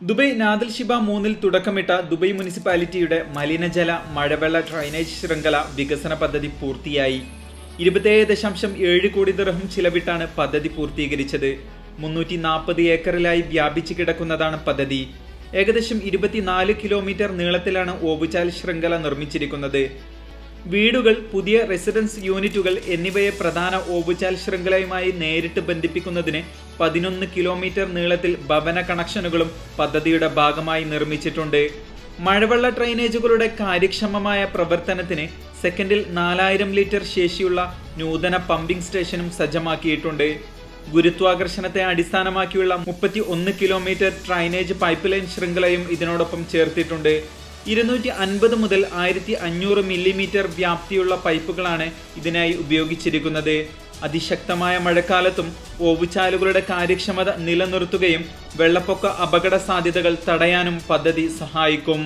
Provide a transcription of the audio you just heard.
Dubai നാദിൽ Shiba 3-ൽ തുടക്കമിട്ട Dubai മുനിസിപ്പാലിറ്റിയുടെ മലിനജല മഴവെള്ള ഡ്രൈനേജ് ശൃംഖല വികസന പദ്ധതി പൂർത്തിയായി. 27.7 കോടി ദിർഹം ചിലവിട്ടാണ് പദ്ധതി പൂർത്തീകരിച്ചത്. 340 ഏക്കറിലായി വ്യാപിച്ചു കിടക്കുന്നതാണ് പദ്ധതി. ഏകദേശം 24 കിലോമീറ്റർ നീളത്തിലാണ് ഓവുചാൽ ശൃംഖല നിർമ്മിച്ചിരിക്കുന്നത്. വീടുകൾ, പുതിയ റെസിഡൻസ് യൂണിറ്റുകൾ എന്നിവയെ പ്രധാന ഓവുചാൽ ശൃംഖലയുമായി നേരിട്ട് ബന്ധിപ്പിക്കുന്നതിന് 11 കിലോമീറ്റർ നീളത്തിൽ ഭവന കണക്ഷനുകളും പദ്ധതിയുടെ ഭാഗമായി നിർമ്മിച്ചിട്ടുണ്ട്. മഴവെള്ള ഡ്രെയിനേജുകളുടെ കാര്യക്ഷമമായ പ്രവർത്തനത്തിന് സെക്കൻഡിൽ 4000 ലിറ്റർ ശേഷിയുള്ള നൂതന പമ്പിംഗ് സ്റ്റേഷനും സജ്ജമാക്കിയിട്ടുണ്ട്. ഗുരുത്വാകർഷണത്തെ അടിസ്ഥാനമാക്കിയുള്ള 31 കിലോമീറ്റർ ഡ്രൈനേജ് പൈപ്പ് ലൈൻ ശൃംഖലയും ഇതിനോടൊപ്പം ചേർത്തിട്ടുണ്ട്. 250 മുതൽ 1500 മില്ലിമീറ്റർ വ്യാപ്തിയുള്ള പൈപ്പുകളാണ് ഇതിനായി ഉപയോഗിച്ചിരിക്കുന്നത്. അതിശക്തമായ മഴക്കാലത്തും ഓവുചാലുകളുടെ കാര്യക്ഷമത നിലനിർത്തുകയും വെള്ളപ്പൊക്ക അപകട സാധ്യതകൾ തടയാനും പദ്ധതി സഹായിക്കും.